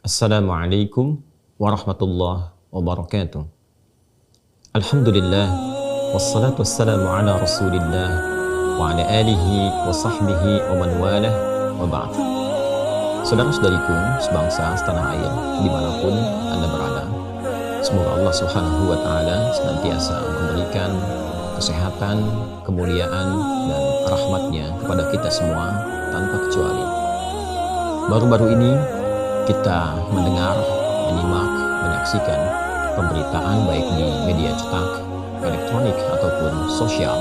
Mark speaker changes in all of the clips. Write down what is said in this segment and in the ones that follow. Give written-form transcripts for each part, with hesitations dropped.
Speaker 1: Assalamualaikum warahmatullahi wabarakatuh. Alhamdulillah, wassalatu wassalamu ala rasulillah wa ala alihi wa sahbihi wa man walah wa ba'd. Saudara-saudariku sebangsa setanah air dimanapun Anda berada, semoga Allah subhanahu wa ta'ala senantiasa memberikan kesehatan, kemuliaan, dan rahmatnya kepada kita semua tanpa kecuali. Baru-baru ini kita mendengar, menyimak, menyaksikan pemberitaan baik di media cetak, elektronik ataupun sosial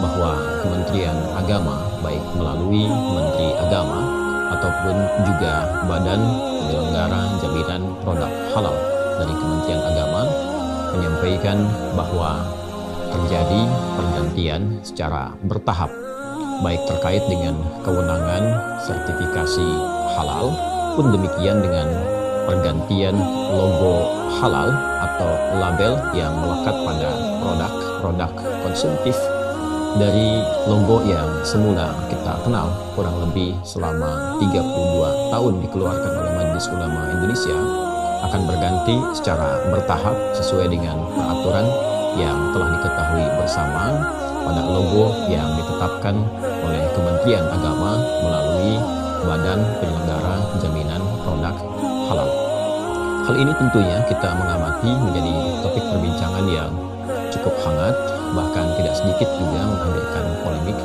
Speaker 1: bahwa Kementerian Agama baik melalui Menteri Agama ataupun juga Badan Penyelenggara Jaminan Produk Halal dari Kementerian Agama menyampaikan bahwa terjadi pergantian secara bertahap baik terkait dengan kewenangan sertifikasi halal pun demikian dengan pergantian logo halal atau label yang melekat pada produk-produk konsumtif dari logo yang semula kita kenal kurang lebih selama 32 tahun dikeluarkan oleh Majelis Ulama Indonesia akan berganti secara bertahap sesuai dengan peraturan yang telah diketahui bersama pada logo yang ditetapkan oleh Kementerian Agama melalui Badan Penyelenggara Jaminan Produk Halal. Hal ini tentunya kita mengamati menjadi topik perbincangan yang cukup hangat, bahkan tidak sedikit juga menghadirkan polemik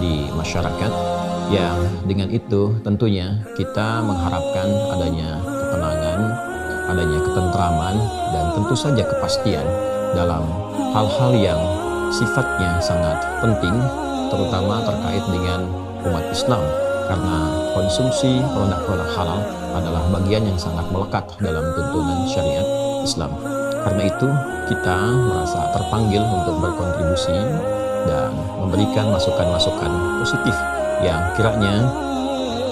Speaker 1: di masyarakat, yang dengan itu tentunya kita mengharapkan adanya ketenangan, adanya ketentraman, dan tentu saja kepastian dalam hal-hal yang sifatnya sangat penting, terutama terkait dengan umat Islam, karena konsumsi produk-produk halal adalah bagian yang sangat melekat dalam tuntunan syariat Islam. Karena itu kita merasa terpanggil untuk berkontribusi dan memberikan masukan-masukan positif yang kiranya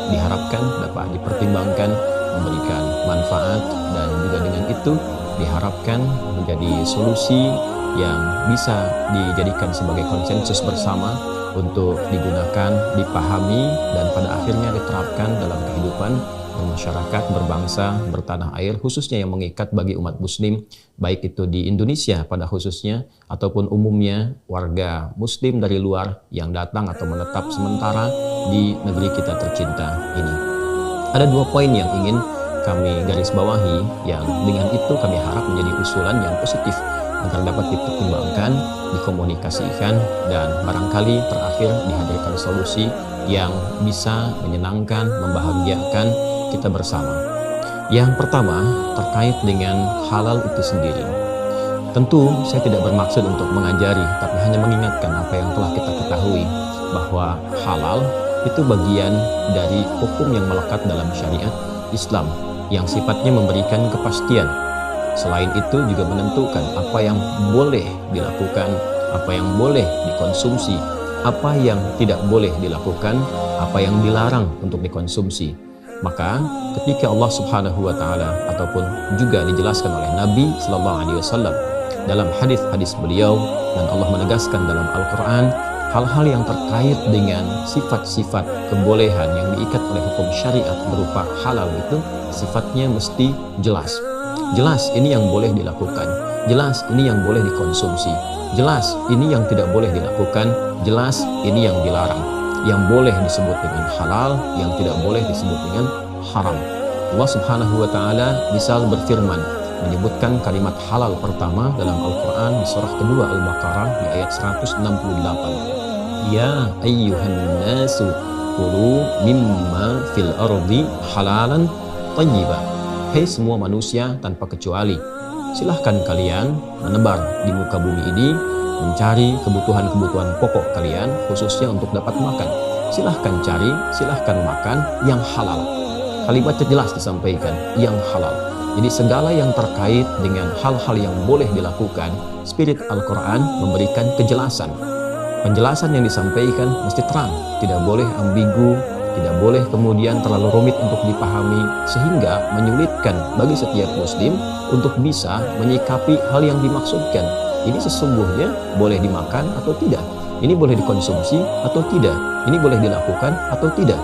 Speaker 1: diharapkan dapat dipertimbangkan memberikan manfaat, dan juga dengan itu diharapkan menjadi solusi yang bisa dijadikan sebagai konsensus bersama untuk digunakan, dipahami, dan pada akhirnya diterapkan dalam kehidupan bermasyarakat, berbangsa, bertanah air, khususnya yang mengikat bagi umat muslim, baik itu di Indonesia pada khususnya, ataupun umumnya warga muslim dari luar yang datang atau menetap sementara di negeri kita tercinta ini. Ada dua poin yang ingin kami garis bawahi, yang dengan itu kami harap menjadi usulan yang positif agar dapat dipertimbangkan, dikomunikasikan, dan barangkali terakhir dihadirkan solusi yang bisa menyenangkan, membahagiakan kita bersama. Yang pertama terkait dengan halal itu sendiri. Tentu saya tidak bermaksud untuk mengajari, tapi hanya mengingatkan apa yang telah kita ketahui, bahwa halal itu bagian dari hukum yang melekat dalam syariat Islam yang sifatnya memberikan kepastian. Selain itu juga menentukan apa yang boleh dilakukan, apa yang boleh dikonsumsi, apa yang tidak boleh dilakukan, apa yang dilarang untuk dikonsumsi. Maka ketika Allah Subhanahu wa ta'ala ataupun juga dijelaskan oleh Nabi sallallahu alaihi wasallam dalam hadis-hadis beliau, dan Allah menegaskan dalam Al-Qur'an hal-hal yang terkait dengan sifat-sifat kebolehan yang diikat oleh hukum syariat berupa halal itu sifatnya mesti jelas. Jelas ini yang boleh dilakukan, jelas ini yang boleh dikonsumsi, jelas ini yang tidak boleh dilakukan, jelas ini yang dilarang, yang boleh disebut dengan halal, yang tidak boleh disebut dengan haram. Allah Subhanahu wa ta'ala misal berfirman menyebutkan kalimat halal pertama dalam Al-Quran di surah kedua Al-Baqarah di ayat 168. Ya ayyuhan nasu kulu mimma fil ardi halalan tayyiban. Hei semua manusia tanpa kecuali, silahkan kalian menebar di muka bumi ini, mencari kebutuhan-kebutuhan pokok kalian, khususnya untuk dapat makan. Silahkan cari, silahkan makan yang halal. Kalimatnya jelas disampaikan, yang halal. Jadi segala yang terkait dengan hal-hal yang boleh dilakukan, spirit Al-Quran memberikan kejelasan. Penjelasan yang disampaikan mesti terang, tidak boleh ambigu, tidak boleh kemudian terlalu rumit untuk dipahami, sehingga menyulitkan bagi setiap muslim untuk bisa menyikapi hal yang dimaksudkan. Ini sesungguhnya boleh dimakan atau tidak, ini boleh dikonsumsi atau tidak, ini boleh dilakukan atau tidak.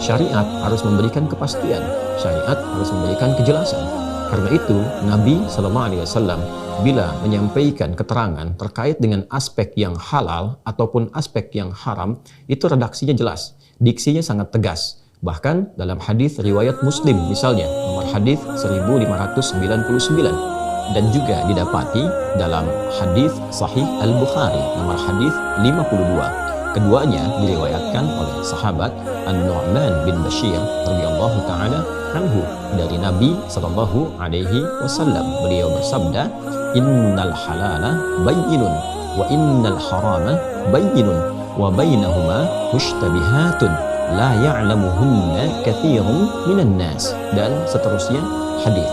Speaker 1: Syariat harus memberikan kepastian, syariat harus memberikan kejelasan. Karena itu, Nabi SAW bila menyampaikan keterangan terkait dengan aspek yang halal ataupun aspek yang haram, itu redaksinya jelas, diksinya sangat tegas. Bahkan dalam hadis riwayat Muslim misalnya, nomor hadis 1599, dan juga didapati dalam hadis Sahih Al-Bukhari nomor hadis 52. Keduanya diriwayatkan oleh sahabat An-Nu'man bin Bashir radhiyallahu taala anhu dari Nabi sallallahu alaihi wasallam. Beliau bersabda, "Innal halala bayyinun wa innal harama bayyinun wa bainahuma mushtabihatun la ya'lamuhunna katsirun minan nas." Dan seterusnya hadis.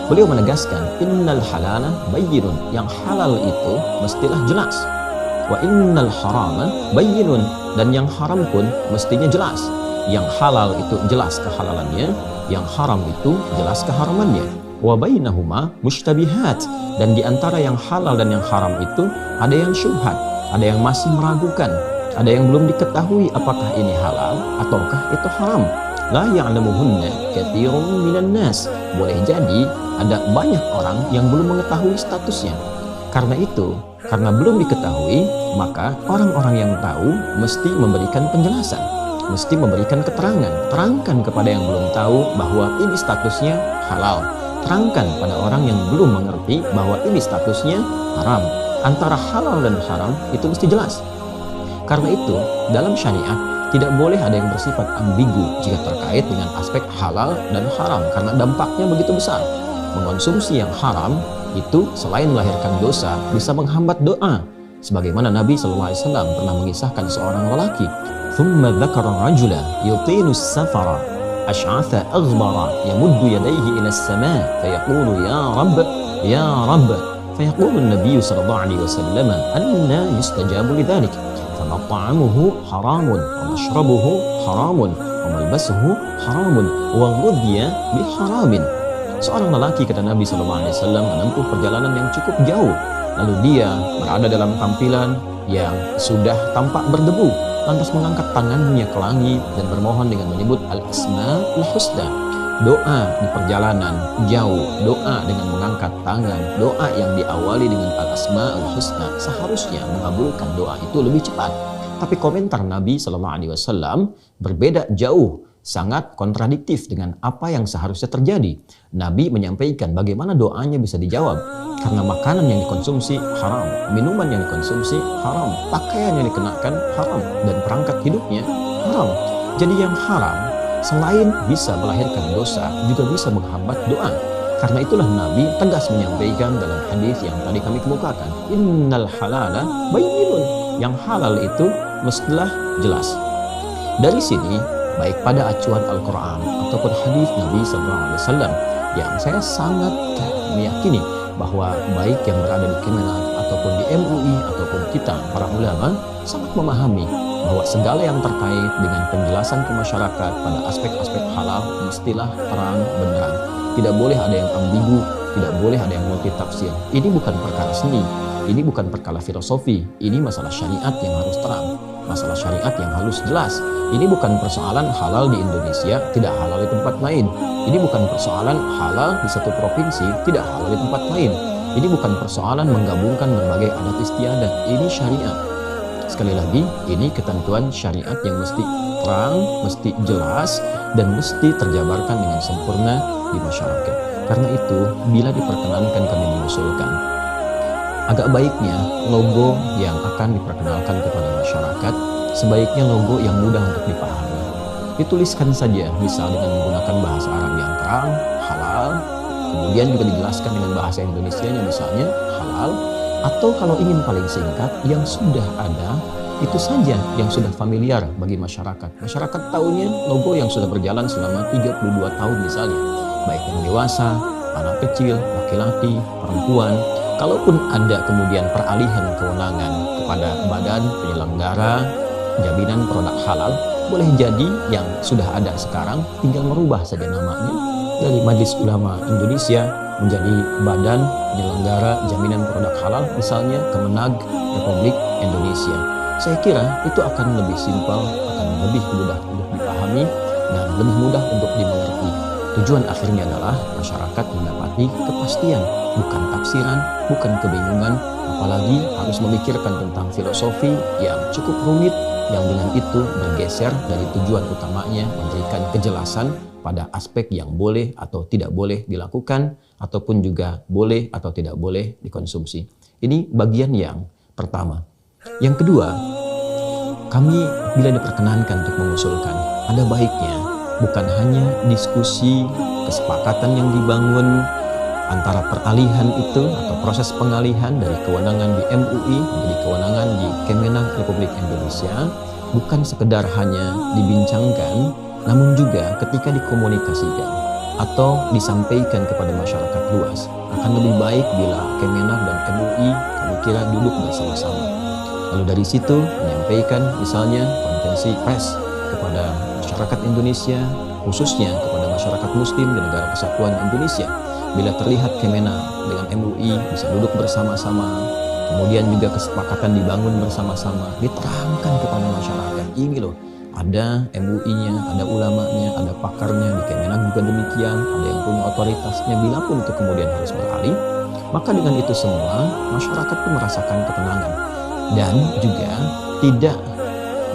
Speaker 1: Beliau menegaskan, innal halala bayyinun, yang halal itu mestilah jelas. Wa innal harama bayyinun, dan yang haram pun mestinya jelas. Yang halal itu jelas kehalalannya, yang haram itu jelas keharamannya. Wa bainahuma mushtabihat, dan di antara yang halal dan yang haram itu ada yang syubhat, ada yang masih meragukan, ada yang belum diketahui apakah ini halal ataukah itu haram. La ya'lamuhunna katsirun minan nas, boleh jadi ada banyak orang yang belum mengetahui statusnya. Karena itu, karena belum diketahui, maka orang-orang yang tahu mesti memberikan penjelasan, mesti memberikan keterangan. Terangkan kepada yang belum tahu bahwa ini statusnya halal. Terangkan pada orang yang belum mengerti bahwa ini statusnya haram. Antara halal dan haram itu mesti jelas. Karena itu, dalam syariat tidak boleh ada yang bersifat ambigu jika terkait dengan aspek halal dan haram, karena dampaknya begitu besar. Mengonsumsi yang haram itu selain melahirkan dosa, bisa menghambat doa. Sebagaimana Nabi SAW pernah mengisahkan seorang lelaki, "Thumma dzakara rajula yutinu as-safara ash'atha aghbara yamuddu yadayhi ila as-sama' fayaqulu ya Rabb ya Rabb." Fayaqulu an-nabiy sallallahu alaihi wasallam, "Anna yustajabu lidzalik? Famat'amuhu haramun wa mashrabuhu haramun wa malbasuhu haramun wa ghudhiya biharamin." Seorang lelaki, kata Nabi SAW, menempuh perjalanan yang cukup jauh. Lalu dia berada dalam tampilan yang sudah tampak berdebu, lantas mengangkat tangannya ke langit dan bermohon dengan menyebut Al-Asma'ul Husna. Doa di perjalanan jauh, doa dengan mengangkat tangan, doa yang diawali dengan Al-Asma'ul Husna seharusnya mengabulkan doa itu lebih cepat. Tapi komentar Nabi SAW berbeda jauh, sangat kontradiktif dengan apa yang seharusnya terjadi. Nabi menyampaikan bagaimana doanya bisa dijawab, karena makanan yang dikonsumsi haram, minuman yang dikonsumsi haram, pakaian yang dikenakan haram, dan perangkat hidupnya haram. Jadi yang haram selain bisa melahirkan dosa, juga bisa menghambat doa. Karena itulah Nabi tegas menyampaikan dalam hadis yang tadi kami kemukakan, innal halala bayyinun, yang halal itu mestilah jelas. Dari sini, baik pada acuan Al-Quran ataupun hadis Nabi SAW, yang saya sangat meyakini bahwa baik yang berada di Kemenak ataupun di MUI ataupun kita para ulama sangat memahami bahwa segala yang terkait dengan penjelasan ke masyarakat pada aspek-aspek halal mestilah terang benderang. Tidak boleh ada yang ambigu, tidak boleh ada yang multitafsir. Ini bukan perkara seni, ini bukan perkara filosofi, ini masalah syariat yang harus terang, masalah syariat yang harus jelas. Ini bukan persoalan halal di Indonesia, tidak halal di tempat lain. Ini bukan persoalan halal di satu provinsi, tidak halal di tempat lain. Ini bukan persoalan menggabungkan berbagai adat istiadat. Ini syariat. Sekali lagi, ini ketentuan syariat yang mesti terang, mesti jelas, dan mesti terjabarkan dengan sempurna di masyarakat. Karena itu, bila diperkenankan kami mengusulkan, agak baiknya logo yang akan diperkenalkan kepada masyarakat sebaiknya logo yang mudah untuk dipahami. Dituliskan saja, misal dengan menggunakan bahasa Arab yang terang, halal, kemudian juga dijelaskan dengan bahasa Indonesianya misalnya, halal, atau kalau ingin paling singkat, yang sudah ada, itu saja yang sudah familiar bagi masyarakat. Masyarakat tahunya logo yang sudah berjalan selama 32 tahun misalnya, baik yang dewasa, anak kecil, laki-laki, perempuan. Kalaupun ada kemudian peralihan kewenangan kepada badan penyelenggara jaminan produk halal, boleh jadi yang sudah ada sekarang tinggal merubah saja namanya dari Majelis Ulama Indonesia menjadi Badan Penyelenggara Jaminan Produk Halal, misalnya Kemenag Republik Indonesia. Saya kira itu akan lebih simpel, akan lebih mudah untuk dipahami, dan lebih mudah untuk dimengerti. Tujuan akhirnya adalah masyarakat mendapati kepastian, bukan tafsiran, bukan kebingungan, apalagi harus memikirkan tentang filosofi yang cukup rumit, yang dengan itu bergeser dari tujuan utamanya memberikan kejelasan pada aspek yang boleh atau tidak boleh dilakukan, ataupun juga boleh atau tidak boleh dikonsumsi. Ini bagian yang pertama. Yang kedua, kami bila diperkenankan untuk mengusulkan, ada baiknya bukan hanya diskusi, kesepakatan yang dibangun antara peralihan itu atau proses pengalihan dari kewenangan di MUI menjadi kewenangan di Kemenag Republik Indonesia, bukan sekedar hanya dibincangkan, namun juga ketika dikomunikasikan atau disampaikan kepada masyarakat luas, akan lebih baik bila Kemenag dan MUI kami kira duduk bersama-sama. Lalu dari situ menyampaikan misalnya konferensi pers kepada masyarakat Indonesia, khususnya kepada masyarakat Muslim di negara kesatuan Indonesia. Bila terlihat Kemenag dengan MUI bisa duduk bersama-sama, kemudian juga kesepakatan dibangun bersama-sama, diterangkan kepada masyarakat, ini loh, ada MUI-nya, ada ulamanya, ada pakarnya, di Kemenag juga demikian, ada yang punya otoritasnya, bila pun itu kemudian harus beralih, maka dengan itu semua, masyarakat pun merasakan ketenangan. Dan juga tidak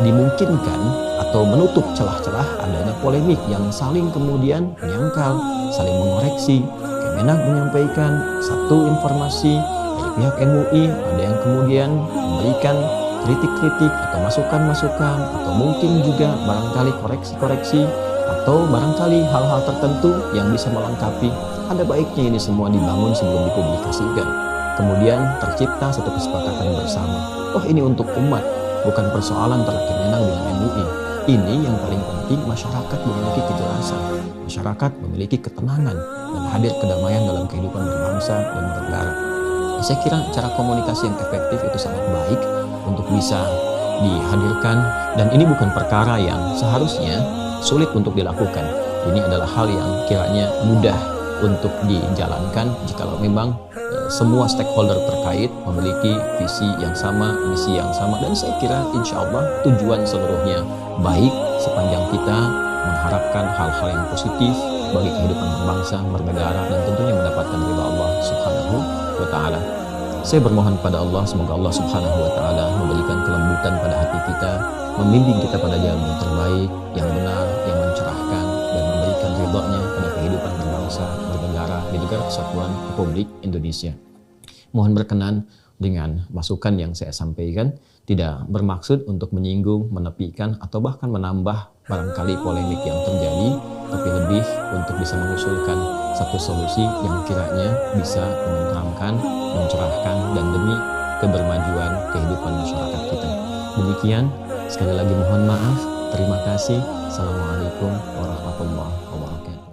Speaker 1: dimungkinkan atau menutup celah-celah adanya polemik yang saling kemudian menyangkal, saling mengoreksi. Kemenag menyampaikan satu informasi dari pihak MUI, ada yang kemudian memberikan kritik-kritik atau masukan-masukan, atau mungkin juga barangkali koreksi-koreksi, atau barangkali hal-hal tertentu yang bisa melengkapi. Ada baiknya ini semua dibangun sebelum dipublikasikan. Kemudian tercipta satu kesepakatan bersama. Oh, ini untuk umat, bukan persoalan antara Kemenag dengan MUI. Ini yang paling penting, masyarakat memiliki kejelasan, masyarakat memiliki ketenangan, dan hadir kedamaian dalam kehidupan berbangsa dan bernegara. Saya kira cara komunikasi yang efektif itu sangat baik untuk bisa dihadirkan, dan ini bukan perkara yang seharusnya sulit untuk dilakukan. Ini adalah hal yang kiranya mudah untuk dijalankan jikalau memang semua stakeholder terkait memiliki visi yang sama, misi yang sama, dan saya kira insya Allah tujuan seluruhnya baik sepanjang kita mengharapkan hal-hal yang positif bagi kehidupan berbangsa, bernegara, dan tentunya mendapatkan ridha Allah Subhanahu wa Ta'ala. Saya bermohon pada Allah, semoga Allah Subhanahu wa Ta'ala memberikan kelembutan pada hati kita, membimbing kita pada jalan yang terbaik, yang benar, yang mencerahkan, dan memberikan ridha-Nya pada kehidupan berbangsa, bernegara di negara kesatuan Republik Indonesia. Mohon berkenan dengan masukan yang saya sampaikan, tidak bermaksud untuk menyinggung, menepikan, atau bahkan menambah barangkali polemik yang terjadi, tapi lebih untuk bisa mengusulkan satu solusi yang kiranya bisa menenteramkan, mencerahkan, dan demi kebermajuan kehidupan masyarakat kita. Demikian, sekali lagi mohon maaf, terima kasih. Assalamualaikum warahmatullahi wabarakatuh.